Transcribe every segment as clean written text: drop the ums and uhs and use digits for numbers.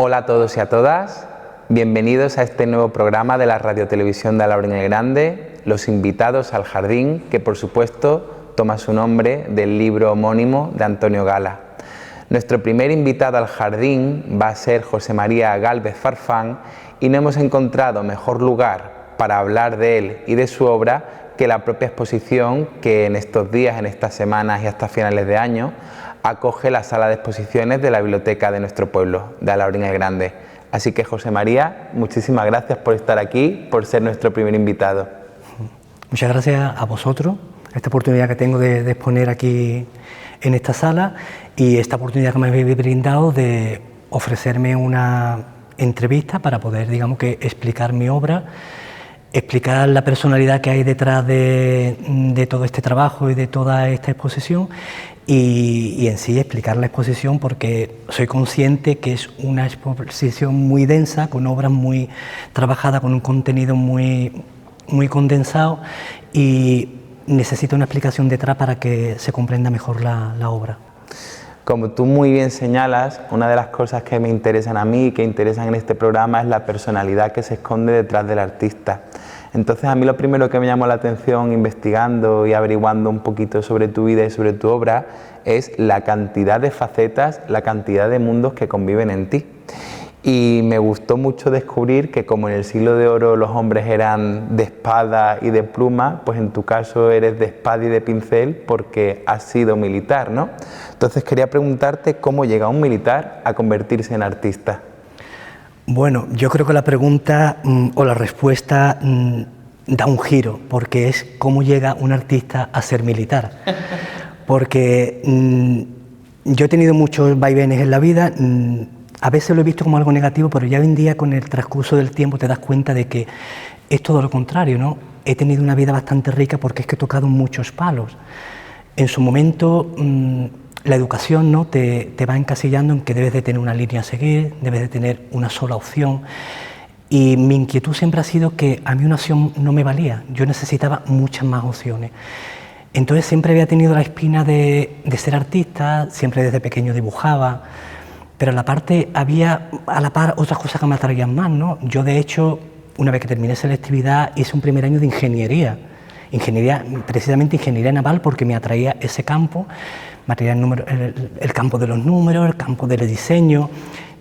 Hola a todos y a todas, bienvenidos a este nuevo programa de la Radiotelevisión de Alhaurín el Grande, Los invitados al jardín, que por supuesto toma su nombre del libro homónimo de Antonio Gala. Nuestro primer invitado al jardín va a ser José María Gálvez Farfán y no hemos encontrado mejor lugar para hablar de él y de su obra que la propia exposición que en estos días, en estas semanas y hasta finales de año acoge la sala de exposiciones de la biblioteca de nuestro pueblo, de Alhaurín el Grande. Así que José María, muchísimas gracias por estar aquí, por ser nuestro primer invitado. Muchas gracias a vosotros, esta oportunidad que tengo de exponer aquí en esta sala y esta oportunidad que me habéis brindado de ofrecerme una entrevista para poder, digamos, que explicar mi obra, explicar la personalidad que hay detrás de todo este trabajo y de toda esta exposición y en sí explicar la exposición, porque soy consciente que es una exposición muy densa, con obras muy trabajadas, con un contenido muy condensado y necesito una explicación detrás para que se comprenda mejor la obra. Como tú muy bien señalas, una de las cosas que me interesan a mí y que interesan en este programa es la personalidad que se esconde detrás del artista. Entonces a mí lo primero que me llamó la atención investigando y averiguando un poquito sobre tu vida y sobre tu obra es la cantidad de facetas, la cantidad de mundos que conviven en ti. Y me gustó mucho descubrir que como en el siglo de oro los hombres eran de espada y de pluma, pues en tu caso eres de espada y de pincel porque has sido militar, ¿no? Entonces quería preguntarte cómo llega un militar a convertirse en artista. Bueno, yo creo que la pregunta o la respuesta da un giro, porque es cómo llega un artista a ser militar. Porque yo he tenido muchos vaivenes en la vida, a veces lo he visto como algo negativo, pero ya hoy en día con el transcurso del tiempo te das cuenta de que es todo lo contrario, ¿no? He tenido una vida bastante rica porque es que he tocado muchos palos. En su momento la educación, ¿no?, te va encasillando en que debes de tener una línea a seguir, debes de tener una sola opción. Y mi inquietud siempre ha sido que a mí una opción no me valía, yo necesitaba muchas más opciones. Entonces siempre había tenido la espina de ser artista, siempre desde pequeño dibujaba, pero a la par otras cosas que me atraían más, ¿no? Yo de hecho, una vez que terminé selectividad, hice un primer año de ingeniería, precisamente ingeniería naval, porque me atraía ese campo, me atraía el campo de los números, el campo del diseño.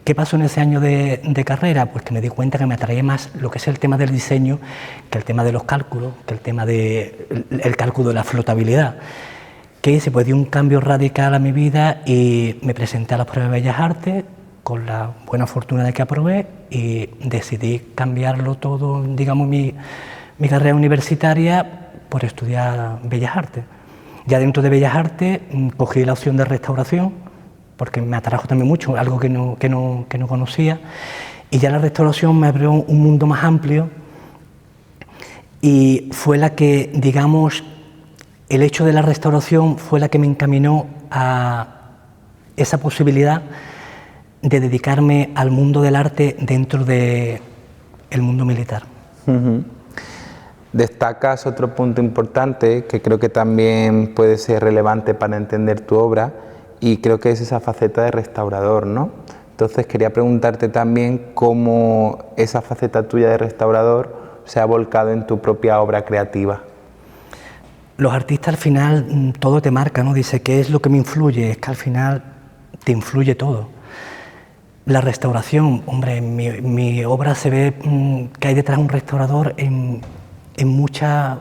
¿Qué pasó en ese año de carrera? Pues que me di cuenta que me atraía más lo que es el tema del diseño que el tema de los cálculos, que el tema del cálculo de la flotabilidad. ¿Qué hice? Pues di un cambio radical a mi vida y me presenté a las pruebas de Bellas Artes con la buena fortuna de que aprobé y decidí cambiarlo todo, digamos, mi carrera universitaria por estudiar Bellas Artes. Ya dentro de Bellas Artes cogí la opción de restauración, porque me atrajo también mucho, algo que no conocía, y ya la restauración me abrió un mundo más amplio y fue la que, digamos, el hecho de la restauración fue la que me encaminó a esa posibilidad de dedicarme al mundo del arte dentro del mundo militar. Destacas otro punto importante que creo que también puede ser relevante para entender tu obra y creo que es esa faceta de restaurador, ¿no? Entonces quería preguntarte también cómo esa faceta tuya de restaurador se ha volcado en tu propia obra creativa. Los artistas al final todo te marca, ¿no? Dice, ¿qué es lo que me influye? Es que al final te influye todo. La restauración, hombre, en mi obra se ve que hay detrás un restaurador en muchas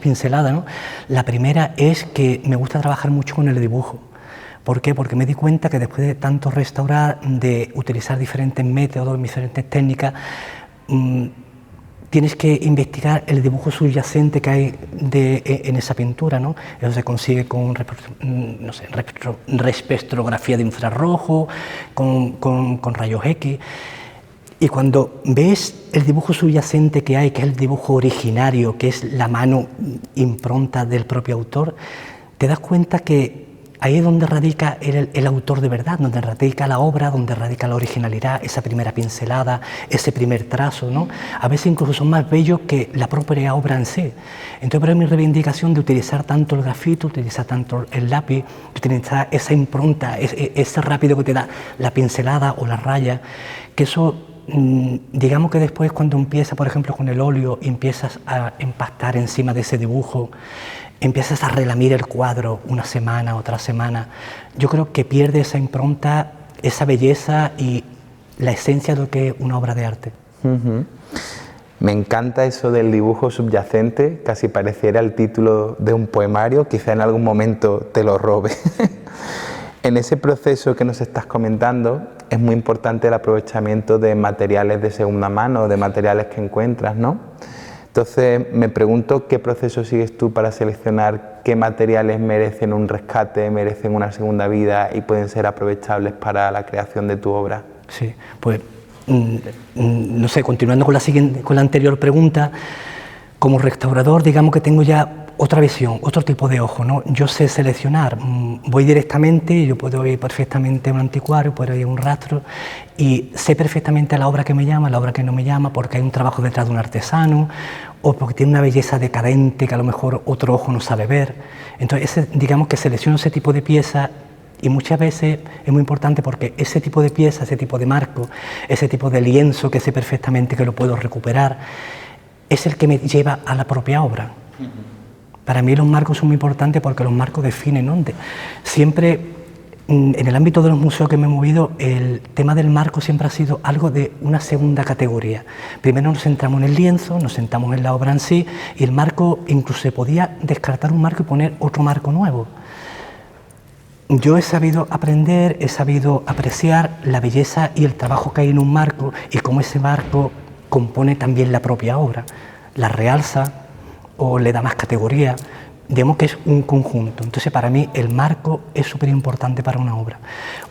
pinceladas, ¿no? La primera es que me gusta trabajar mucho con el dibujo. ¿Por qué? Porque me di cuenta que después de tanto restaurar, de utilizar diferentes métodos, diferentes técnicas, tienes que investigar el dibujo subyacente que hay en esa pintura, ¿no? Eso se consigue con espectrografía de infrarrojo, con rayos X. Y cuando ves el dibujo subyacente que hay, que es el dibujo originario, que es la mano impronta del propio autor, te das cuenta que ahí es donde radica el autor de verdad, donde radica la obra, donde radica la originalidad, esa primera pincelada, ese primer trazo, ¿no? A veces incluso son más bellos que la propia obra en sí. Entonces, por eso mi reivindicación de utilizar tanto el grafito, utilizar tanto el lápiz, utilizar esa impronta, ese rápido que te da la pincelada o la raya, que eso, digamos que después cuando empiezas, por ejemplo, con el óleo, empiezas a empastar encima de ese dibujo, empiezas a relamir el cuadro una semana, otra semana, yo creo que pierde esa impronta, esa belleza y la esencia de lo que es una obra de arte. Me encanta eso del dibujo subyacente, casi pareciera el título de un poemario, quizá en algún momento te lo robe. En ese proceso que nos estás comentando es muy importante el aprovechamiento de materiales de segunda mano, de materiales que encuentras, ¿no? Entonces me pregunto qué proceso sigues tú para seleccionar qué materiales merecen un rescate, merecen una segunda vida y pueden ser aprovechables para la creación de tu obra. Sí, pues no sé, continuando con la anterior pregunta, como restaurador digamos que tengo ya otra visión, otro tipo de ojo, ¿no? Yo sé seleccionar, voy directamente, yo puedo ir perfectamente a un anticuario, puedo ir a un rastro y sé perfectamente la obra que me llama, la obra que no me llama, porque hay un trabajo detrás de un artesano o porque tiene una belleza decadente que a lo mejor otro ojo no sabe ver. Entonces, digamos que selecciono ese tipo de pieza y muchas veces es muy importante porque ese tipo de pieza, ese tipo de marco, ese tipo de lienzo que sé perfectamente que lo puedo recuperar, es el que me lleva a la propia obra. Para mí los marcos son muy importantes porque los marcos definen, ¿no? Siempre, en el ámbito de los museos que me he movido, el tema del marco siempre ha sido algo de una segunda categoría. Primero nos centramos en el lienzo, nos centramos en la obra en sí, y el marco, incluso se podía descartar un marco y poner otro marco nuevo. Yo he sabido aprender, he sabido apreciar la belleza y el trabajo que hay en un marco y cómo ese marco compone también la propia obra, la realza o le da más categoría, digamos que es un conjunto. Entonces para mí el marco es súper importante para una obra.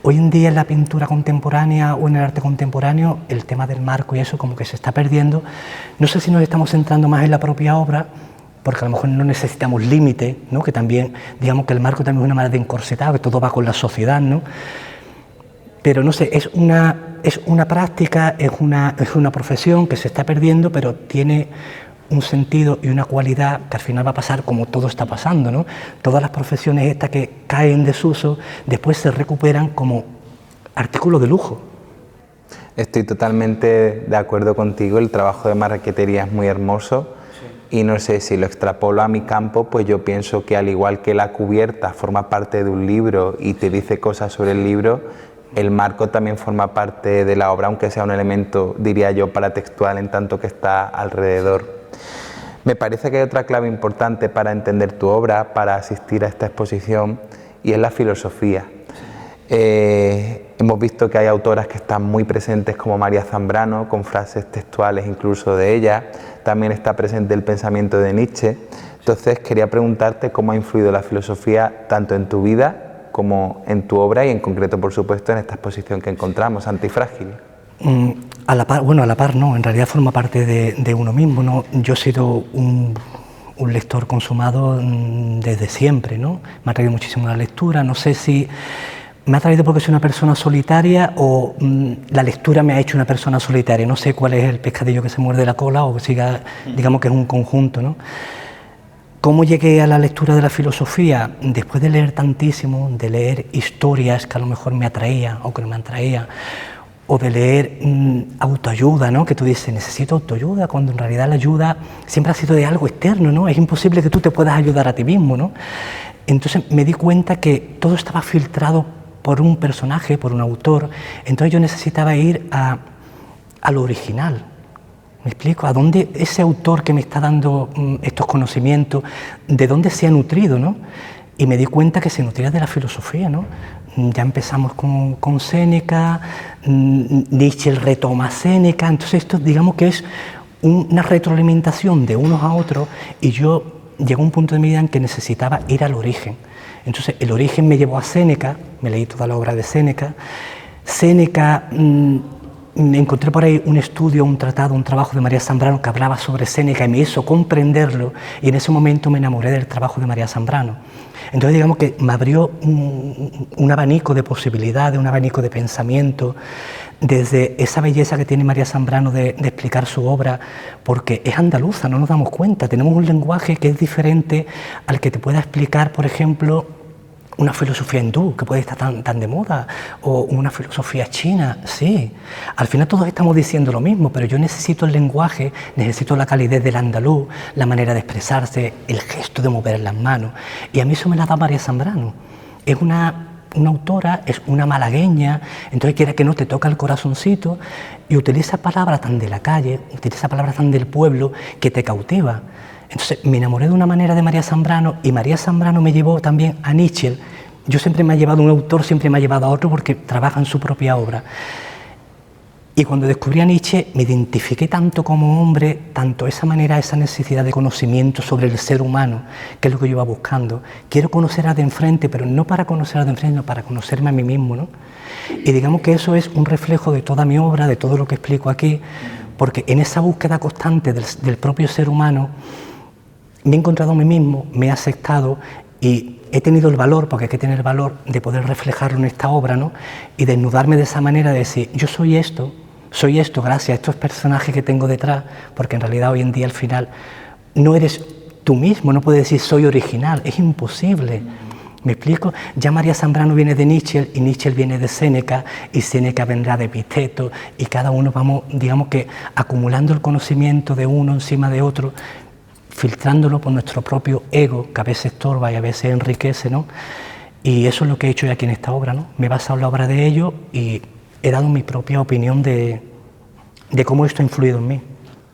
Hoy en día en la pintura contemporánea o en el arte contemporáneo el tema del marco y eso como que se está perdiendo. No sé si nos estamos centrando más en la propia obra, porque a lo mejor no necesitamos límite, ¿no? Que también, digamos que el marco también es una manera de encorsetar, que todo va con la sociedad, ¿no? Pero no sé, es una práctica, es una profesión que se está perdiendo, pero tiene un sentido y una cualidad que al final va a pasar como todo está pasando, ¿no? Todas las profesiones estas que caen en desuso, después se recuperan como artículos de lujo. Estoy totalmente de acuerdo contigo, el trabajo de marquetería es muy hermoso. Y no sé, si lo extrapolo a mi campo, pues yo pienso que al igual que la cubierta forma parte de un libro y te dice cosas sobre el libro, el marco también forma parte de la obra, aunque sea un elemento, diría yo, paratextual en tanto que está alrededor. Me parece que hay otra clave importante para entender tu obra, para asistir a esta exposición, y es la filosofía. Hemos visto que hay autoras que están muy presentes como María Zambrano, con frases textuales incluso de ella. También está presente el pensamiento de Nietzsche. Entonces quería preguntarte cómo ha influido la filosofía tanto en tu vida como en tu obra y en concreto, por supuesto, en esta exposición que encontramos, Antifrágil. A la par no, en realidad forma parte de uno mismo, ¿no? Yo he sido un lector consumado desde siempre, ¿no? Me ha traído muchísimo la lectura, no sé si me ha traído porque soy una persona solitaria o la lectura me ha hecho una persona solitaria, no sé cuál es el pescadillo que se muerde la cola o que siga, digamos que es un conjunto, ¿no? ¿Cómo llegué a la lectura de la filosofía? Después de leer tantísimo, de leer historias que a lo mejor me atraían o que no me atraían, o de leer autoayuda, ¿no? Que tú dices, necesito autoayuda, cuando en realidad la ayuda siempre ha sido de algo externo, ¿no? Es imposible que tú te puedas ayudar a ti mismo, ¿no? Entonces me di cuenta que todo estaba filtrado por un personaje, por un autor, entonces yo necesitaba ir a lo original. ¿Me explico? ¿A dónde ese autor que me está dando estos conocimientos, de dónde se ha nutrido, ¿no? Y me di cuenta que se nutría de la filosofía, ¿no? Ya empezamos con Séneca, Nietzsche retoma Séneca, entonces esto digamos que es una retroalimentación de unos a otros y yo llegó un punto de mi vida en que necesitaba ir al origen. Entonces el origen me llevó a Séneca, me leí toda la obra de Séneca. Séneca encontré por ahí un estudio, un tratado, un trabajo de María Zambrano que hablaba sobre Séneca y me hizo comprenderlo, y en ese momento me enamoré del trabajo de María Zambrano. Entonces digamos que me abrió un abanico de posibilidades, un abanico de pensamiento, desde esa belleza que tiene María Zambrano de explicar su obra, porque es andaluza, no nos damos cuenta, tenemos un lenguaje que es diferente al que te pueda explicar, por ejemplo, una filosofía hindú, que puede estar tan de moda, o una filosofía china, sí. Al final todos estamos diciendo lo mismo, pero yo necesito el lenguaje, necesito la calidez del andaluz, la manera de expresarse, el gesto de mover las manos. Y a mí eso me la da María Zambrano. Es una autora, es una malagueña, entonces quiere que no te toca el corazoncito, y utiliza palabras tan de la calle, utiliza palabras tan del pueblo, que te cautiva. Entonces me enamoré de una manera de María Zambrano, y María Zambrano me llevó también a Nietzsche. Yo siempre me ha llevado un autor, siempre me ha llevado a otro, porque trabaja en su propia obra. Y cuando descubrí a Nietzsche me identifiqué tanto como hombre, tanto esa manera, esa necesidad de conocimiento sobre el ser humano, que es lo que yo iba buscando. Quiero conocer a de enfrente, pero no para conocer a de enfrente, sino para conocerme a mí mismo, ¿no? Y digamos que eso es un reflejo de toda mi obra, de todo lo que explico aquí, porque en esa búsqueda constante del propio ser humano, me he encontrado a mí mismo, me he aceptado y he tenido el valor, porque hay que tener valor, de poder reflejarlo en esta obra, ¿no? Y desnudarme de esa manera, de decir, yo soy esto gracias a estos personajes que tengo detrás, porque en realidad hoy en día al final no eres tú mismo, no puedes decir soy original, es imposible. ¿Me explico? Ya María Zambrano viene de Nietzsche y Nietzsche viene de Séneca y Séneca vendrá de Epicteto, y cada uno vamos, digamos que acumulando el conocimiento de uno encima de otro, filtrándolo por nuestro propio ego, que a veces estorba y a veces enriquece, ¿no? Y eso es lo que he hecho yo aquí en esta obra, ¿no? Me he basado en la obra de ellos y he dado mi propia opinión de cómo esto ha influido en mí.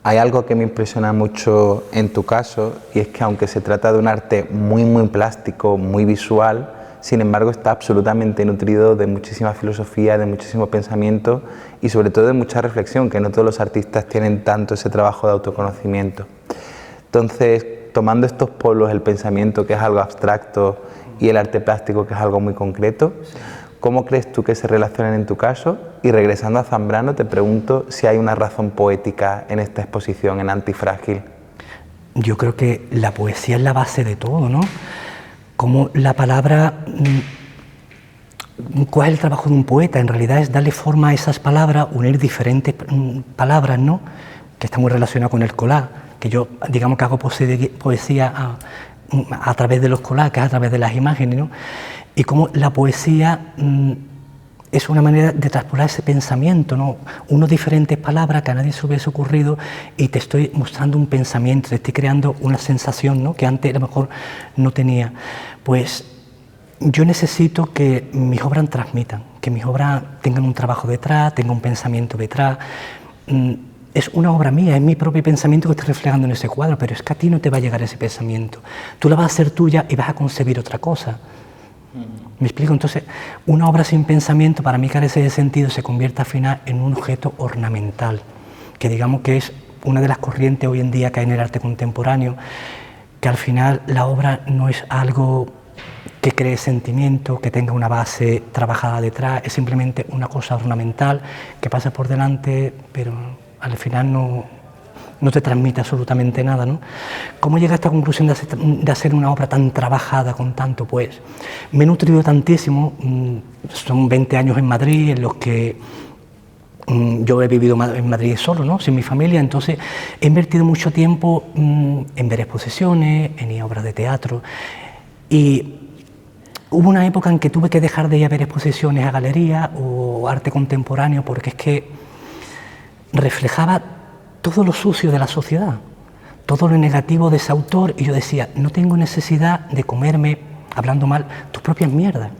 Hay algo que me impresiona mucho en tu caso, y es que aunque se trata de un arte muy plástico, muy visual, sin embargo está absolutamente nutrido de muchísima filosofía, de muchísimo pensamiento y sobre todo de mucha reflexión, que no todos los artistas tienen tanto ese trabajo de autoconocimiento. Entonces, tomando estos polos, el pensamiento, que es algo abstracto, y el arte plástico, que es algo muy concreto, ¿cómo crees tú que se relacionan en tu caso? Y regresando a Zambrano, te pregunto si hay una razón poética en esta exposición, en Antifrágil. Yo creo que la poesía es la base de todo, ¿no? Como la palabra, ¿cuál es el trabajo de un poeta? En realidad es darle forma a esas palabras, unir diferentes palabras, ¿no? Que está muy relacionado con el collage, que yo, digamos que hago poesía a través de los collages, a través de las imágenes, ¿no? Y como la poesía es una manera de traspolar ese pensamiento, ¿no? Unas diferentes palabras que a nadie se hubiese ocurrido, y te estoy mostrando un pensamiento, te estoy creando una sensación, ¿no? Que antes a lo mejor no tenía. Pues yo necesito que mis obras transmitan, que mis obras tengan un trabajo detrás, tengan un pensamiento detrás. Es una obra mía, es mi propio pensamiento que estoy reflejando en ese cuadro, pero es que a ti no te va a llegar ese pensamiento. Tú la vas a hacer tuya y vas a concebir otra cosa. ¿Me explico? Entonces, una obra sin pensamiento, para mí carece de sentido, se convierte al final en un objeto ornamental, que digamos que es una de las corrientes hoy en día que hay en el arte contemporáneo, que al final la obra no es algo que cree sentimiento, que tenga una base trabajada detrás, es simplemente una cosa ornamental que pasa por delante, pero al final no te transmite absolutamente nada, ¿no? ¿Cómo llega a esta conclusión de hacer una obra tan trabajada con tanto? Pues me he nutrido tantísimo, son 20 años en Madrid en los que yo he vivido en Madrid solo, ¿no? Sin mi familia, entonces he invertido mucho tiempo en ver exposiciones, en ir a obras de teatro, y hubo una época en que tuve que dejar de ir a ver exposiciones a galerías o arte contemporáneo, porque es que reflejaba todo lo sucio de la sociedad, todo lo negativo de ese autor, y yo decía, no tengo necesidad de comerme, hablando mal, tus propias mierdas.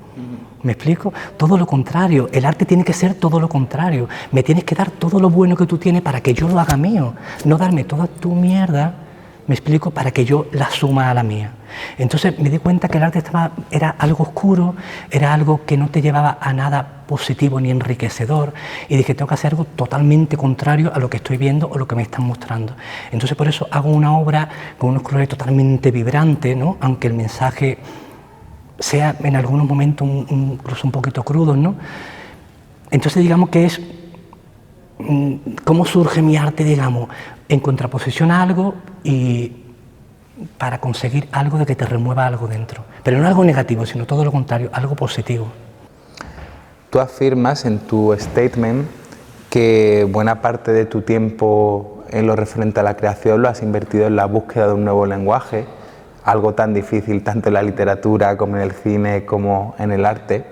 ¿Me explico? Todo lo contrario, el arte tiene que ser todo lo contrario, me tienes que dar todo lo bueno que tú tienes para que yo lo haga mío, no darme toda tu mierda, ¿me explico?, para que yo la suma a la mía. Entonces me di cuenta que el arte era algo oscuro, era algo que no te llevaba a nada positivo ni enriquecedor, y dije, tengo que hacer algo totalmente contrario a lo que estoy viendo o lo que me están mostrando. Entonces por eso hago una obra con unos colores totalmente vibrantes, ¿no? Aunque el mensaje sea en algunos momentos incluso un poquito crudo, ¿no? Entonces digamos que es ¿Cómo surge mi arte, digamos? En contraposición a algo y para conseguir algo de que te remueva algo dentro. Pero no algo negativo, sino todo lo contrario, algo positivo. Tú afirmas en tu statement que buena parte de tu tiempo en lo referente a la creación lo has invertido en la búsqueda de un nuevo lenguaje, algo tan difícil tanto en la literatura como en el cine como en el arte.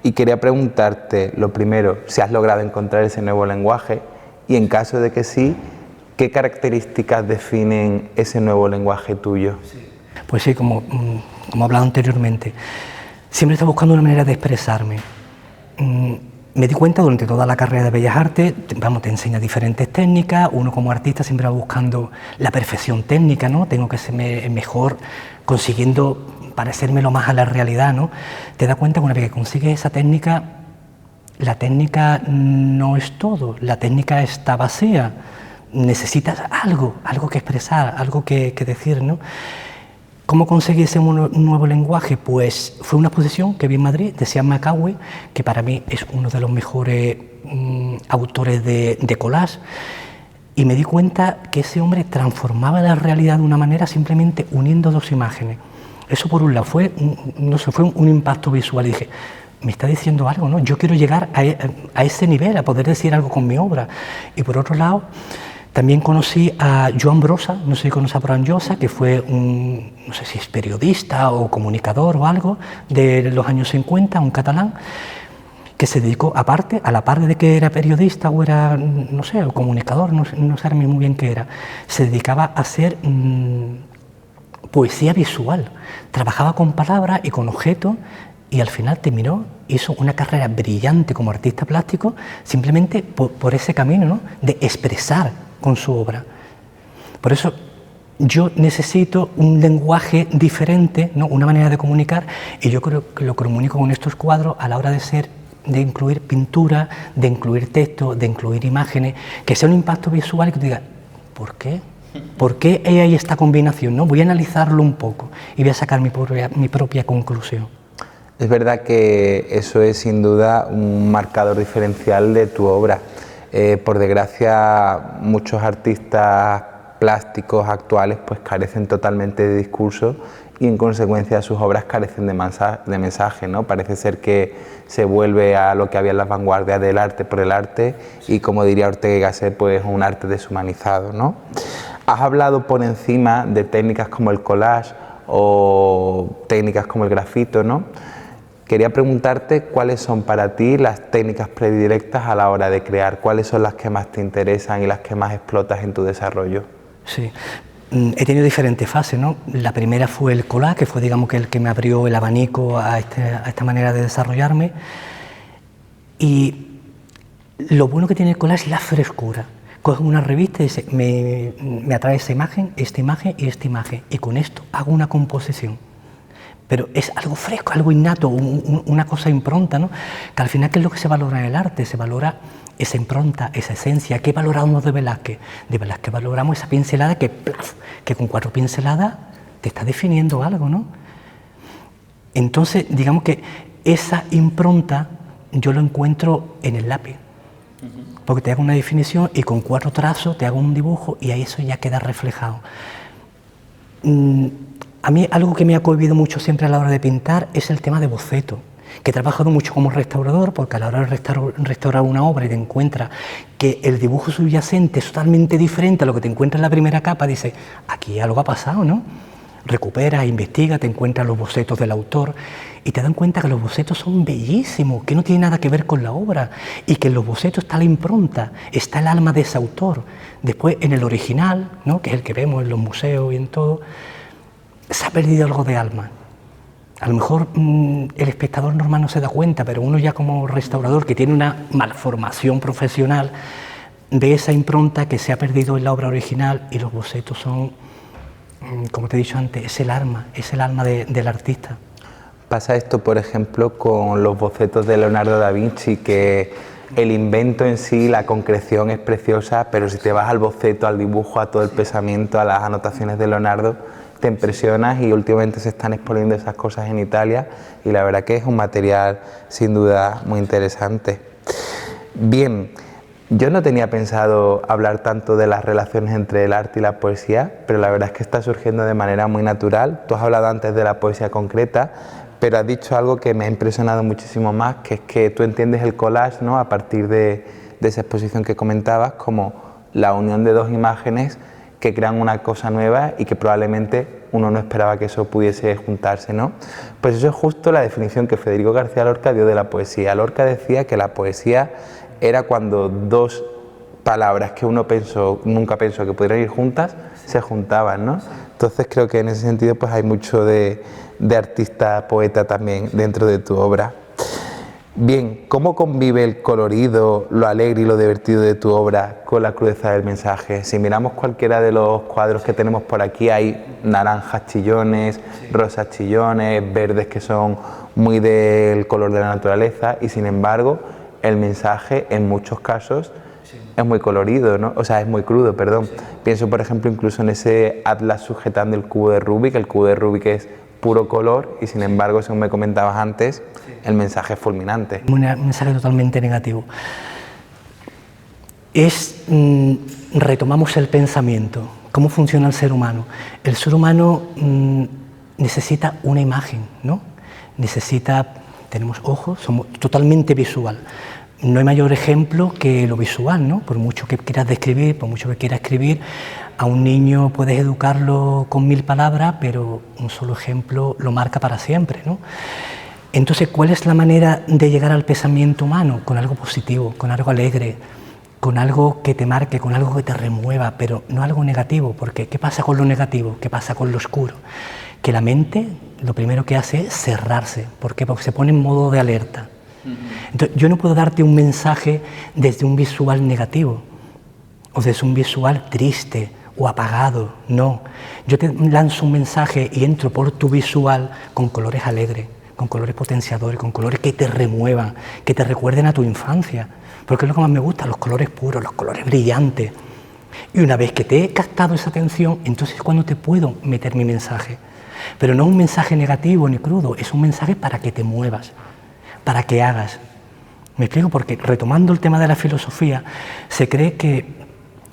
Y quería preguntarte, lo primero, si has logrado encontrar ese nuevo lenguaje y en caso de que sí, ¿qué características definen ese nuevo lenguaje tuyo? Pues sí, como he hablado anteriormente, siempre estoy buscando una manera de expresarme. Me di cuenta durante toda la carrera de Bellas Artes, te enseña diferentes técnicas, uno como artista siempre va buscando la perfección técnica, ¿no? Tengo que ser mejor consiguiendo parecerme lo más a la realidad, ¿no? Te das cuenta que una vez que consigues esa técnica, la técnica no es todo, la técnica está vacía, necesitas algo que expresar, algo que decir, ¿no? ¿Cómo conseguí ese nuevo lenguaje? Pues fue una exposición que vi en Madrid de Sean McAuley, que para mí es uno de los mejores autores de collage, y me di cuenta que ese hombre transformaba la realidad de una manera simplemente uniendo dos imágenes. Eso por un lado fue un impacto visual y dije, me está diciendo algo, ¿no? Yo quiero llegar a ese nivel, a poder decir algo con mi obra. Y por otro lado, también conocí a Joan Brossa, no sé si conoce a Joan Brossa, que fue no sé si es periodista o comunicador o algo, de los años 50, un catalán, que se dedicó, aparte, a la par de que era periodista o era, no sé, o comunicador, no sé muy bien qué era, se dedicaba a hacer poesía visual. Trabajaba con palabras y con objetos y al final hizo una carrera brillante como artista plástico simplemente por ese camino, ¿no? De expresar con su obra. Por eso yo necesito un lenguaje diferente, ¿no? Una manera de comunicar, y yo creo que lo comunico con estos cuadros a la hora de incluir pintura, de incluir texto, de incluir imágenes, que sea un impacto visual y que te diga, ¿por qué? ¿Por qué hay esta combinación? ¿No? Voy a analizarlo un poco y voy a sacar mi propia conclusión. Es verdad que eso es sin duda un marcador diferencial de tu obra. Por desgracia, muchos artistas plásticos actuales pues carecen totalmente de discurso y en consecuencia sus obras carecen de mensaje, ¿no? Parece ser que se vuelve a lo que había en las vanguardias del arte por el arte y, como diría Ortega y Gasset, pues un arte deshumanizado, ¿no? Has hablado por encima de técnicas como el collage o técnicas como el grafito, ¿no? Quería preguntarte cuáles son para ti las técnicas predilectas a la hora de crear, cuáles son las que más te interesan y las que más explotas en tu desarrollo. Sí, he tenido diferentes fases, ¿no? La primera fue el collage, que fue, digamos, que el que me abrió el abanico a esta manera de desarrollarme. Y lo bueno que tiene el collage es la frescura. Coges una revista y dices, me atrae esta imagen y esta imagen, y con esto hago una composición. Pero es algo fresco, algo innato, una cosa impronta, ¿no? Que al final, ¿qué es lo que se valora en el arte? Se valora esa impronta, esa esencia. ¿Qué valoramos de Velázquez? De Velázquez valoramos esa pincelada que con 4 pinceladas te está definiendo algo, ¿no? Entonces, digamos que esa impronta yo lo encuentro en el lápiz. Porque te hago una definición y con 4 trazos te hago un dibujo y ahí eso ya queda reflejado. A mí algo que me ha cohibido mucho siempre a la hora de pintar es el tema de boceto, que he trabajado mucho como restaurador, porque a la hora de restaurar una obra y te encuentras que el dibujo subyacente es totalmente diferente a lo que te encuentras en la primera capa, dices, aquí algo ha pasado, ¿no? Recuperas, investigas, te encuentras los bocetos del autor y te dan cuenta que los bocetos son bellísimos, que no tienen nada que ver con la obra y que en los bocetos está la impronta, está el alma de ese autor. Después en el original, ¿no? Que es el que vemos en los museos y en todo, se ha perdido algo de alma. A lo mejor el espectador normal no se da cuenta, pero uno ya como restaurador que tiene una malformación profesional ve esa impronta que se ha perdido en la obra original y los bocetos son, como te he dicho antes, es el alma del artista. Pasa esto, por ejemplo, con los bocetos de Leonardo da Vinci, que el invento en sí, la concreción es preciosa, pero si te vas al boceto, al dibujo, a todo el pensamiento, a las anotaciones de Leonardo, te impresionas y últimamente se están exponiendo esas cosas en Italia y la verdad que es un material sin duda muy interesante. Bien, Yo no tenía pensado hablar tanto de las relaciones entre el arte y la poesía, pero la verdad es que está surgiendo de manera muy natural. Tú has hablado antes de la poesía concreta, pero has dicho algo que me ha impresionado muchísimo más, que es que tú entiendes el collage, ¿no?, a partir de esa exposición que comentabas, como la unión de dos imágenes que crean una cosa nueva y que probablemente uno no esperaba que eso pudiese juntarse, ¿no? Pues eso es justo la definición que Federico García Lorca dio de la poesía. Lorca decía que la poesía era cuando dos palabras que uno nunca pensó que pudieran ir juntas, se juntaban, ¿no? Entonces creo que en ese sentido pues hay mucho de artista poeta también dentro de tu obra. Bien, ¿cómo convive el colorido, lo alegre y lo divertido de tu obra con la crudeza del mensaje? Si miramos cualquiera de los cuadros que tenemos por aquí, hay naranjas chillones, rosas chillones, verdes que son muy del color de la naturaleza, y sin embargo el mensaje en muchos casos es muy colorido, ¿no? O sea, es muy crudo, perdón. Pienso, por ejemplo, incluso en ese atlas sujetando el cubo de Rubik. El cubo de Rubik es puro color y, sin embargo, según me comentabas antes, el mensaje es fulminante. Un mensaje totalmente negativo. Retomamos el pensamiento. ¿Cómo funciona el ser humano? El ser humano necesita una imagen, ¿no? Tenemos ojos, somos totalmente visual. No hay mayor ejemplo que lo visual, ¿no? Por mucho que quieras describir, por mucho que quieras escribir, a un niño puedes educarlo con 1000 palabras, pero un solo ejemplo lo marca para siempre, ¿no? Entonces, ¿cuál es la manera de llegar al pensamiento humano? Con algo positivo, con algo alegre, con algo que te marque, con algo que te remueva, pero no algo negativo, porque ¿qué pasa con lo negativo? ¿Qué pasa con lo oscuro? Que la mente lo primero que hace es cerrarse. ¿Por qué? Porque se pone en modo de alerta. Entonces, yo no puedo darte un mensaje desde un visual negativo o desde un visual triste o apagado, no. Yo te lanzo un mensaje y entro por tu visual con colores alegres, con colores potenciadores, con colores que te remuevan, que te recuerden a tu infancia, porque es lo que más me gusta, los colores puros, los colores brillantes. Y una vez que te he captado esa atención, entonces es cuando te puedo meter mi mensaje. Pero no un mensaje negativo ni crudo, es un mensaje para que te muevas, para que hagas. ¿Me explico? Porque retomando el tema de la filosofía, se cree que,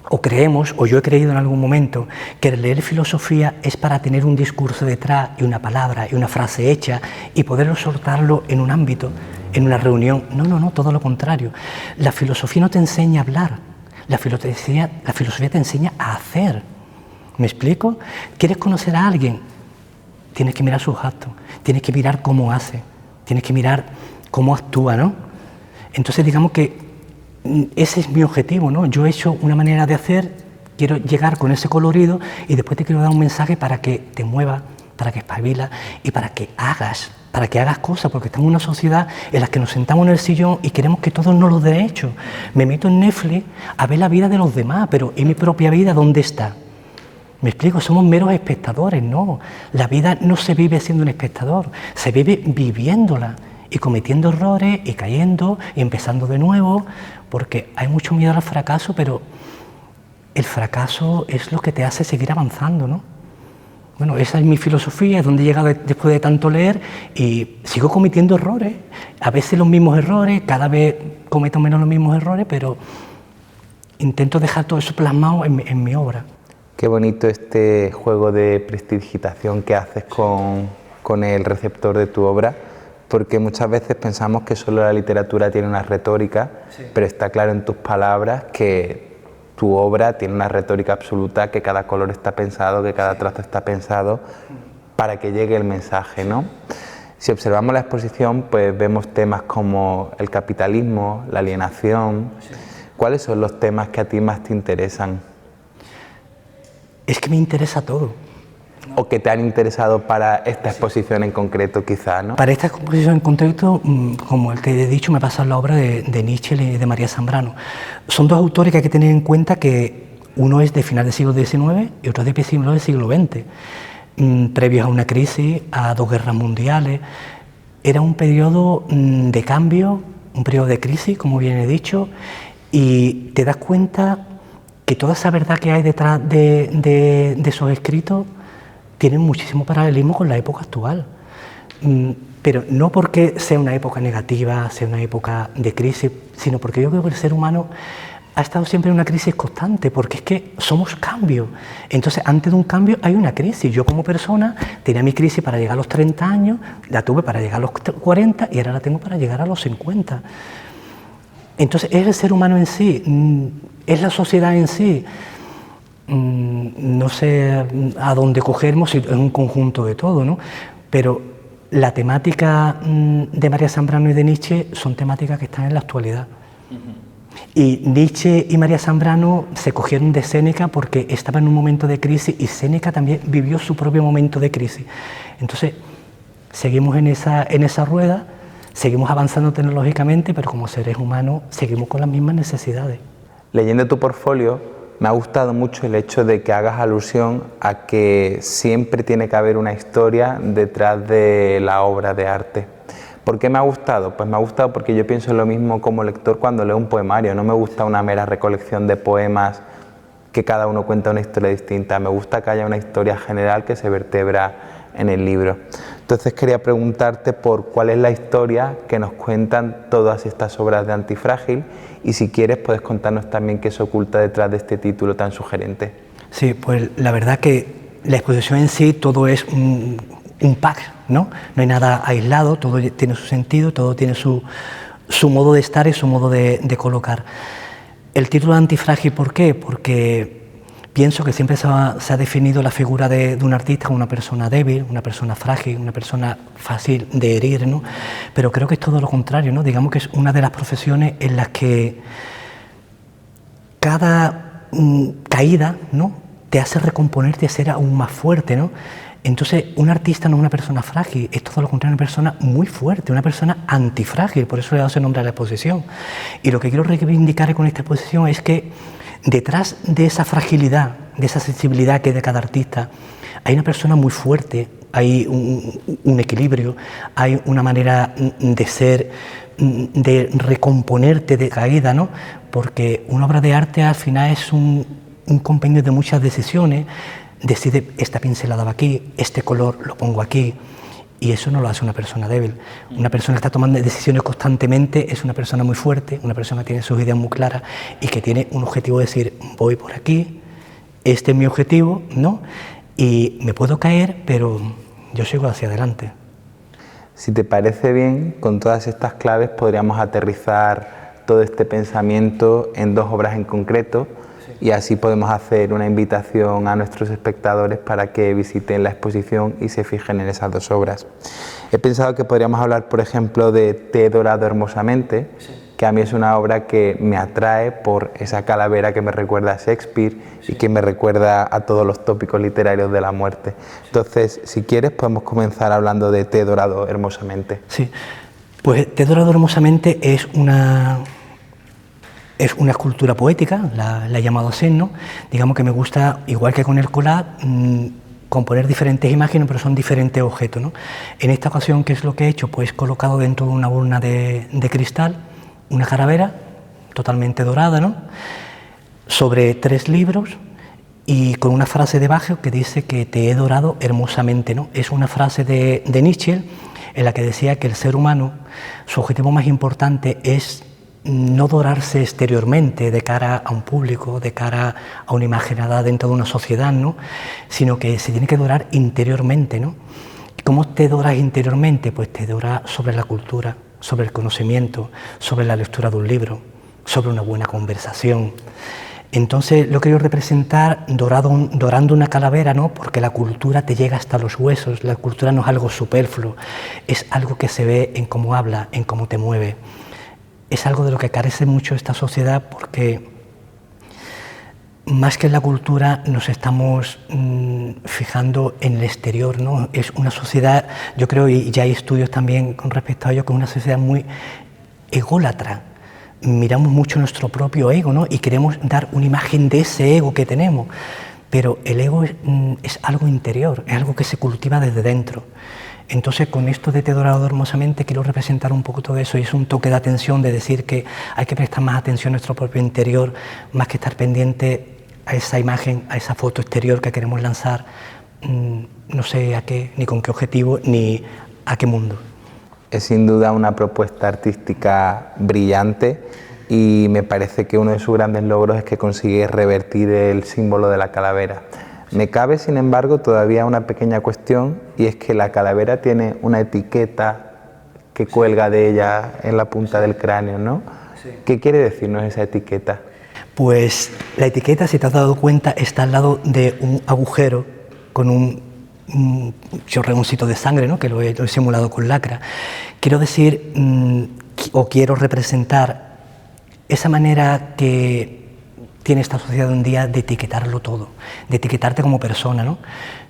o creemos, o yo he creído en algún momento, que leer filosofía es para tener un discurso detrás y una palabra y una frase hecha y poderlo soltarlo en un ámbito, en una reunión. No, no, no, todo lo contrario. La filosofía no te enseña a hablar, la filosofía te enseña a hacer. ¿Me explico? ¿Quieres conocer a alguien? Tienes que mirar sus actos, tienes que mirar cómo hace, tienes que mirar cómo actúa, ¿no? Entonces, digamos que ese es mi objetivo, ¿no? Yo he hecho una manera de hacer, quiero llegar con ese colorido y después te quiero dar un mensaje para que te muevas, para que espabilas y para que hagas cosas, porque estamos en una sociedad en la que nos sentamos en el sillón y queremos que todos nos lo den hecho. Me meto en Netflix a ver la vida de los demás, pero ¿y mi propia vida dónde está? ¿Me explico? Somos meros espectadores, no. La vida no se vive siendo un espectador, se vive viviéndola y cometiendo errores y cayendo y empezando de nuevo, porque hay mucho miedo al fracaso, pero el fracaso es lo que te hace seguir avanzando, ¿no? Bueno, esa es mi filosofía, es donde he llegado después de tanto leer y sigo cometiendo errores, a veces los mismos errores, cada vez cometo menos los mismos errores, pero intento dejar todo eso plasmado en mi obra. Qué bonito este juego de prestidigitación que haces con el receptor de tu obra, porque muchas veces pensamos que solo la literatura tiene una retórica, pero está claro en tus palabras que tu obra tiene una retórica absoluta, que cada color está pensado, que cada trazo está pensado para que llegue el mensaje, ¿no? Si observamos la exposición, pues vemos temas como el capitalismo, la alienación. ¿Cuáles son los temas que a ti más te interesan? Es que me interesa todo. O que te han interesado para esta exposición en concreto, quizá, ¿no? Para esta exposición en concreto, como el que he dicho, me pasa la obra de Nietzsche y de María Zambrano. Son dos autores que hay que tener en cuenta que uno es de final del siglo XIX y otro es de principios del siglo XX, previos a una crisis, a 2 guerras mundiales. Era un periodo de cambio, un periodo de crisis, como bien he dicho, y te das cuenta que toda esa verdad que hay detrás de esos escritos tienen muchísimo paralelismo con la época actual, pero no porque sea una época negativa, sea una época de crisis, sino porque yo creo que el ser humano ha estado siempre en una crisis constante, porque es que somos cambio. Entonces, antes de un cambio hay una crisis. Yo como persona tenía mi crisis para llegar a los 30 años, la tuve para llegar a los 40 y ahora la tengo para llegar a los 50. Entonces, es el ser humano en sí, es la sociedad en sí. No sé a dónde cogernos, es un conjunto de todo, ¿no? Pero la temática de María Zambrano y de Nietzsche son temáticas que están en la actualidad. Y Nietzsche y María Zambrano se cogieron de Séneca porque estaban en un momento de crisis y Séneca también vivió su propio momento de crisis. Entonces, seguimos en esa rueda, seguimos avanzando tecnológicamente, pero como seres humanos seguimos con las mismas necesidades. Leyendo tu portfolio, me ha gustado mucho el hecho de que hagas alusión a que siempre tiene que haber una historia detrás de la obra de arte. ¿Por qué me ha gustado? Pues me ha gustado porque yo pienso lo mismo como lector cuando leo un poemario. No me gusta una mera recolección de poemas que cada uno cuenta una historia distinta. Me gusta que haya una historia general que se vertebra en el libro. Entonces quería preguntarte por cuál es la historia que nos cuentan todas estas obras de Antifrágil y si quieres puedes contarnos también qué se oculta detrás de este título tan sugerente. Sí, pues la verdad que la exposición en sí todo es un pack, ¿no? No hay nada aislado, todo tiene su sentido, todo tiene su modo de estar y su modo de colocar. El título de Antifrágil, ¿por qué? Porque pienso que siempre se ha definido la figura de un artista como una persona débil, una persona frágil, una persona fácil de herir, ¿no? Pero creo que es todo lo contrario, ¿no? Digamos que es una de las profesiones en las que cada caída, ¿no?, te hace recomponerte y ser aún más fuerte, ¿no? Entonces, un artista no es una persona frágil, es todo lo contrario, una persona muy fuerte, una persona antifrágil, por eso le he dado ese nombre a la exposición. Y lo que quiero reivindicar con esta exposición es que detrás de esa fragilidad, de esa sensibilidad que hay de cada artista, hay una persona muy fuerte, hay un equilibrio, hay una manera de ser, de recomponerte de caída, ¿no? Porque una obra de arte al final es un compendio de muchas decisiones. Decide, esta pincelada va aquí, este color lo pongo aquí, y eso no lo hace una persona débil. Una persona que está tomando decisiones constantemente es una persona muy fuerte, una persona que tiene sus ideas muy claras y que tiene un objetivo de decir, voy por aquí, este es mi objetivo, ¿no? Y me puedo caer, pero yo sigo hacia adelante. Si te parece bien, con todas estas claves podríamos aterrizar todo este pensamiento en dos obras en concreto. Y así podemos hacer una invitación a nuestros espectadores para que visiten la exposición y se fijen en esas dos obras. He pensado que podríamos hablar, por ejemplo, de Te he dorado hermosamente, que a mí es una obra que me atrae por esa calavera que me recuerda a Shakespeare y que me recuerda a todos los tópicos literarios de la muerte. Entonces, si quieres, podemos comenzar hablando de Te he dorado hermosamente. Sí, pues Te he dorado hermosamente es una escultura poética, la he llamado así, ¿no? Digamos que me gusta, igual que con el collage, componer diferentes imágenes, pero son diferentes objetos, ¿no? En esta ocasión, ¿qué es lo que he hecho? Pues he colocado dentro de una urna de cristal una calavera totalmente dorada, ¿no?, sobre 3 libros y con una frase debajo que dice que te he dorado hermosamente, ¿no? Es una frase de Nietzsche en la que decía que el ser humano, su objetivo más importante es no dorarse exteriormente de cara a un público, de cara a una imagen dada dentro de una sociedad, ¿no?, sino que se tiene que dorar interiormente, ¿no? ¿Y cómo te doras interiormente? Pues te doras sobre la cultura, sobre el conocimiento, sobre la lectura de un libro, sobre una buena conversación. Entonces lo quiero representar dorando una calavera, ¿no?, porque la cultura te llega hasta los huesos, la cultura no es algo superfluo, es algo que se ve en cómo habla, en cómo te mueve. Es algo de lo que carece mucho esta sociedad porque más que en la cultura nos estamos fijando en el exterior, ¿no? Es una sociedad, yo creo, y ya hay estudios también con respecto a ello, que es una sociedad muy ególatra. Miramos mucho nuestro propio ego, ¿no?, y queremos dar una imagen de ese ego que tenemos, pero el ego es algo interior, es algo que se cultiva desde dentro. Entonces, con esto de Te he dorado hermosamente quiero representar un poco todo eso, y es un toque de atención, de decir que hay que prestar más atención a nuestro propio interior, más que estar pendiente a esa imagen, a esa foto exterior que queremos lanzar, no sé a qué, ni con qué objetivo, ni a qué mundo. Es sin duda una propuesta artística brillante y me parece que uno de sus grandes logros es que consigue revertir el símbolo de la calavera. Me cabe, sin embargo, todavía una pequeña cuestión, y es que la calavera tiene una etiqueta que cuelga de ella en la punta del cráneo, ¿no? Sí. ¿Qué quiere decirnos esa etiqueta? Pues la etiqueta, si te has dado cuenta, está al lado de un agujero con un chorreoncito de sangre, ¿no? Que lo he simulado con lacra. Quiero decir, o quiero representar esa manera que tiene esta sociedad un día de etiquetarlo todo, de etiquetarte como persona, ¿no?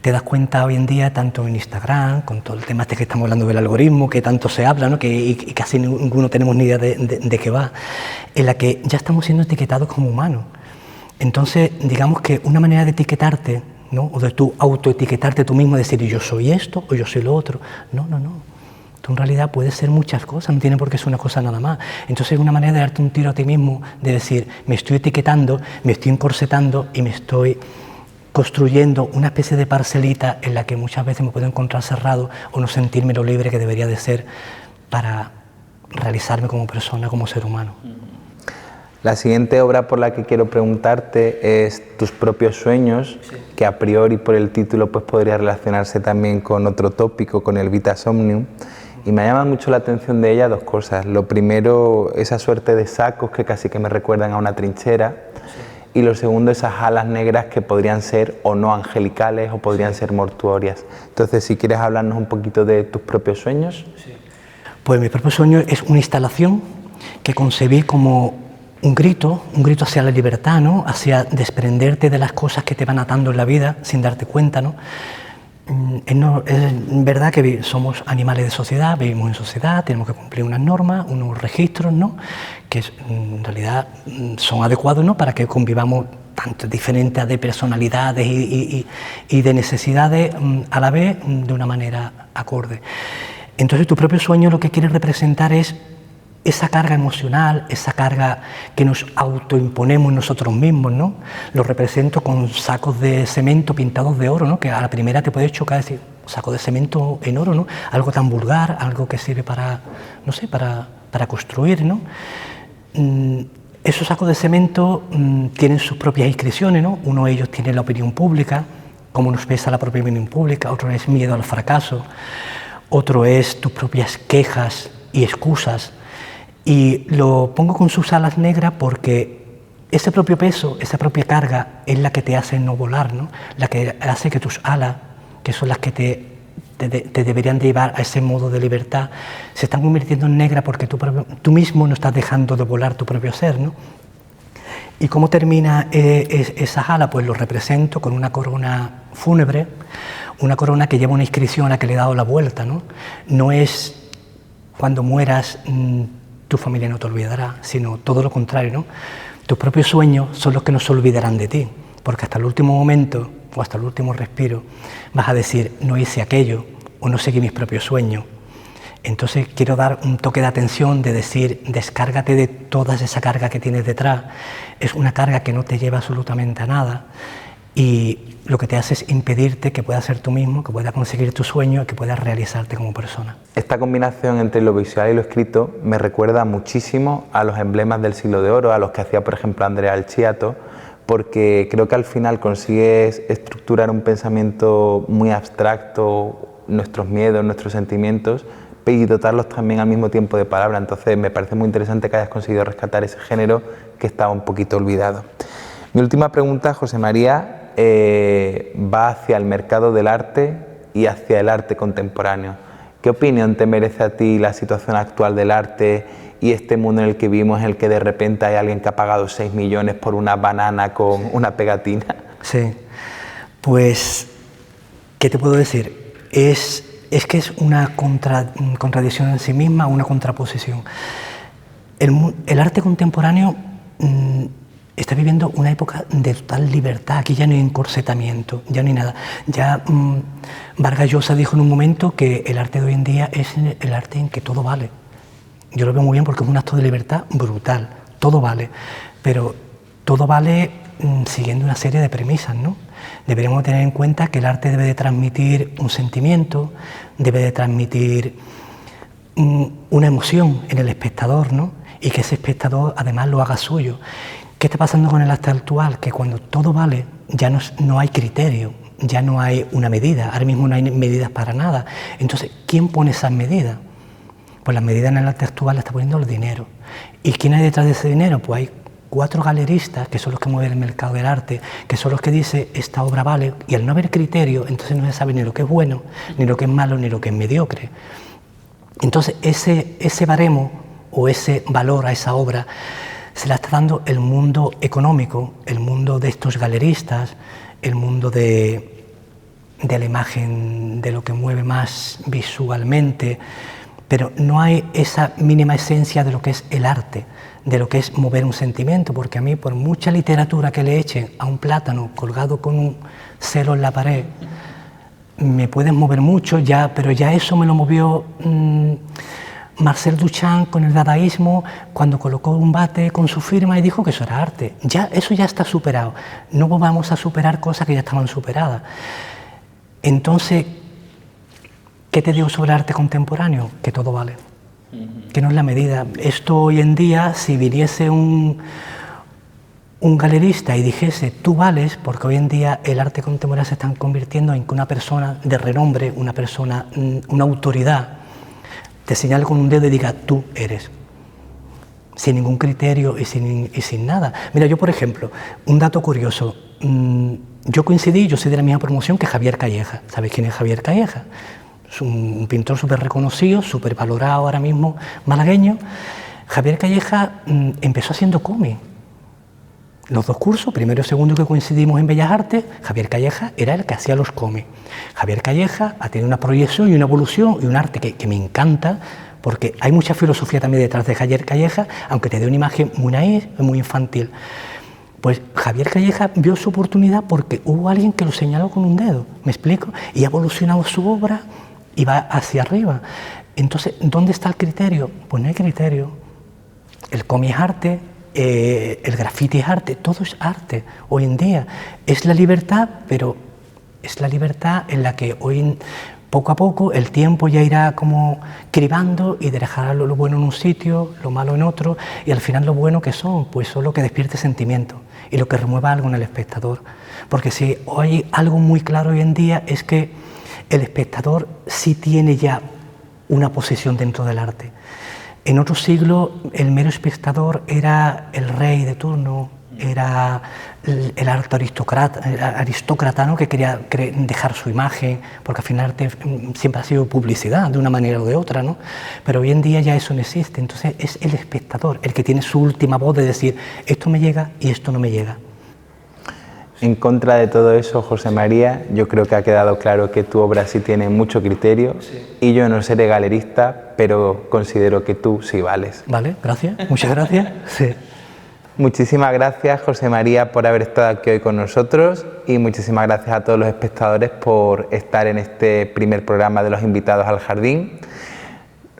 Te das cuenta hoy en día, tanto en Instagram, con todo el tema este que estamos hablando del algoritmo, que tanto se habla, ¿no? Y casi ninguno tenemos ni idea de qué va, en la que ya estamos siendo etiquetados como humanos. Entonces, digamos que una manera de etiquetarte, ¿no? O de tú autoetiquetarte tú mismo, decir yo soy esto o yo soy lo otro. No, no, no. Tú en realidad puedes ser muchas cosas, no tiene por qué ser una cosa nada más. Entonces es una manera de darte un tiro a ti mismo, de decir, me estoy etiquetando, me estoy encorsetando y me estoy construyendo una especie de parcelita en la que muchas veces me puedo encontrar cerrado o no sentirme lo libre que debería de ser para realizarme como persona, como ser humano. La siguiente obra por la que quiero preguntarte es Tus propios sueños, sí, que a priori por el título pues podría relacionarse también con otro tópico, con el Vita Somnium, y me llama mucho la atención de ella dos cosas. Lo primero, esa suerte de sacos que casi que me recuerdan a una trinchera, sí, y lo segundo, esas alas negras que podrían ser o no angelicales o podrían ser mortuorias. Entonces, si quieres hablarnos un poquito de Tus propios sueños. Sí. Pues Mi propio sueño es una instalación que concebí como un grito hacia la libertad, ¿no? Hacia desprenderte de las cosas que te van atando en la vida sin darte cuenta, ¿no? Es verdad que somos animales de sociedad, vivimos en sociedad, tenemos que cumplir unas normas, unos registros, ¿no? Que en realidad son adecuados, ¿no? Para que convivamos tanto diferentes de personalidades y de necesidades a la vez de una manera acorde. Entonces tu propio sueño lo que quiere representar es esa carga emocional, esa carga que nos autoimponemos nosotros mismos, ¿no? Lo represento con sacos de cemento pintados de oro, ¿no? Que a la primera te puede chocar decir, saco de cemento en oro, ¿no? Algo tan vulgar, algo que sirve para, no sé, para construir, ¿no? Esos sacos de cemento tienen sus propias inscripciones, ¿no? Uno de ellos tiene la opinión pública, cómo nos pesa la propia opinión pública, otro es miedo al fracaso, otro es tus propias quejas y excusas. Y lo pongo con sus alas negras porque ese propio peso, esa propia carga es la que te hace no volar, ¿no? La que hace que tus alas, que son las que te deberían de llevar a ese modo de libertad, se están convirtiendo en negras porque tú mismo no estás dejando de volar tu propio ser, ¿no? ¿Y cómo termina esa ala? Pues lo represento con una corona fúnebre, una corona que lleva una inscripción a la que le he dado la vuelta, ¿no? No es cuando mueras tu familia no te olvidará, sino todo lo contrario, ¿no? Tus propios sueños son los que no se olvidarán de ti, porque hasta el último momento o hasta el último respiro vas a decir, no hice aquello o no seguí mis propios sueños. Entonces quiero dar un toque de atención, de decir, descárgate de toda esa carga que tienes detrás. Es una carga que no te lleva absolutamente a nada y lo que te hace es impedirte que puedas ser tú mismo, que puedas conseguir tu sueño y que puedas realizarte como persona. Esta combinación entre lo visual y lo escrito me recuerda muchísimo a los emblemas del siglo de oro, a los que hacía por ejemplo Andrea Alciato, porque creo que al final consigues estructurar un pensamiento muy abstracto, nuestros miedos, nuestros sentimientos, y dotarlos también al mismo tiempo de palabra. Entonces me parece muy interesante que hayas conseguido rescatar ese género que estaba un poquito olvidado. Mi última pregunta, José María, va hacia el mercado del arte y hacia el arte contemporáneo. ¿Qué opinión te merece a ti la situación actual del arte y este mundo en el que vivimos, en el que de repente hay alguien que ha pagado 6 millones por una banana con una pegatina? Sí, pues, ¿qué te puedo decir? Es que es una contradicción en sí misma, una contraposición. El arte contemporáneo está viviendo una época de total libertad. Aquí ya no hay encorsetamiento, ya no hay nada. Ya Vargas Llosa dijo en un momento que el arte de hoy en día es el arte en que todo vale. Yo lo veo muy bien porque es un acto de libertad brutal, todo vale, pero todo vale siguiendo una serie de premisas, ¿no? Deberíamos tener en cuenta que el arte debe de transmitir un sentimiento, debe de transmitir una emoción en el espectador, ¿no? y que ese espectador además lo haga suyo. ¿Qué está pasando con el arte actual? Que cuando todo vale ya no hay criterio, ya no hay una medida, ahora mismo no hay medidas para nada. Entonces, ¿quién pone esas medidas? Pues las medidas en el arte actual las está poniendo el dinero. ¿Y quién hay detrás de ese dinero? Pues hay 4 galeristas que son los que mueven el mercado del arte, que son los que dicen esta obra vale, y al no haber criterio, entonces no se sabe ni lo que es bueno, ni lo que es malo, ni lo que es mediocre. Entonces ese baremo o ese valor a esa obra se la está dando el mundo económico, el mundo de estos galeristas, el mundo de la imagen, de lo que mueve más visualmente, pero no hay esa mínima esencia de lo que es el arte, de lo que es mover un sentimiento, porque a mí, por mucha literatura que le eche a un plátano colgado con un cero en la pared, me pueden mover mucho, pero ya eso me lo movió Marcel Duchamp con el dadaísmo, cuando colocó un bate con su firma y dijo que eso era arte. Eso ya está superado. No vamos a superar cosas que ya estaban superadas. Entonces, ¿qué te digo sobre arte contemporáneo? Que todo vale, que no es la medida. Esto hoy en día, si viniese un galerista y dijese tú vales, porque hoy en día el arte contemporáneo se está convirtiendo en que una persona de renombre, una autoridad, te señale con un dedo y diga tú eres, sin ningún criterio y sin nada. Mira, yo por ejemplo, un dato curioso, yo soy de la misma promoción que Javier Calleja. ¿Sabéis quién es Javier Calleja? Es un pintor súper reconocido, súper valorado ahora mismo, malagueño. Javier Calleja empezó haciendo cómic. Los 2 cursos, primero y segundo que coincidimos en Bellas Artes, Javier Calleja era el que hacía los cómics. Javier Calleja ha tenido una proyección y una evolución y un arte que me encanta, porque hay mucha filosofía también detrás de Javier Calleja, aunque te dé una imagen muy naif, muy infantil. Pues Javier Calleja vio su oportunidad porque hubo alguien que lo señaló con un dedo, ¿me explico? Y ha evolucionado su obra y va hacia arriba. Entonces, ¿dónde está el criterio? Pues no hay criterio. El cómic es arte, el graffiti es arte, todo es arte hoy en día. Es la libertad, pero es la libertad en la que hoy, poco a poco, el tiempo ya irá como cribando y dejar lo bueno en un sitio, lo malo en otro, y al final lo bueno que son, pues son lo que despierte sentimientos y lo que remueva algo en el espectador. Porque si hay algo muy claro hoy en día es que el espectador sí tiene ya una posición dentro del arte. En otro siglo el mero espectador era el rey de turno, era el arte aristócrata, ¿no? Que quería dejar su imagen, porque al final el arte siempre ha sido publicidad de una manera o de otra, ¿no? Pero hoy en día ya eso no existe, entonces es el espectador el que tiene su última voz de decir esto me llega y esto no me llega. En contra de todo eso, José María, yo creo que ha quedado claro que tu obra sí tiene mucho criterio, sí. Y yo no seré galerista, pero considero que tú sí vales. Vale, gracias, muchas gracias. Sí. Muchísimas gracias, José María, por haber estado aquí hoy con nosotros y muchísimas gracias a todos los espectadores por estar en este primer programa de los invitados al jardín.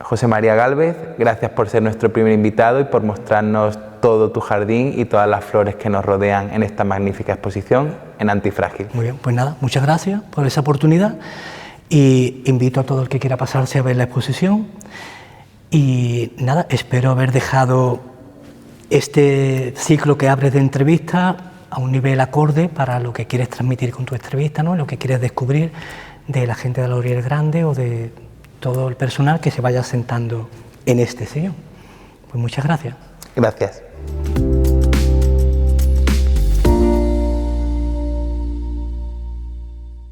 José María Gálvez, gracias por ser nuestro primer invitado y por mostrarnos todo tu jardín y todas las flores que nos rodean en esta magnífica exposición en Antifrágil. Muy bien, pues nada, muchas gracias por esa oportunidad y invito a todo el que quiera pasarse a ver la exposición y nada, espero haber dejado este ciclo que abres de entrevistas a un nivel acorde para lo que quieres transmitir con tu entrevista, ¿no? Lo que quieres descubrir de la gente de la Oriel Grande o de todo el personal que se vaya sentando en este sillón. Pues muchas gracias. Gracias.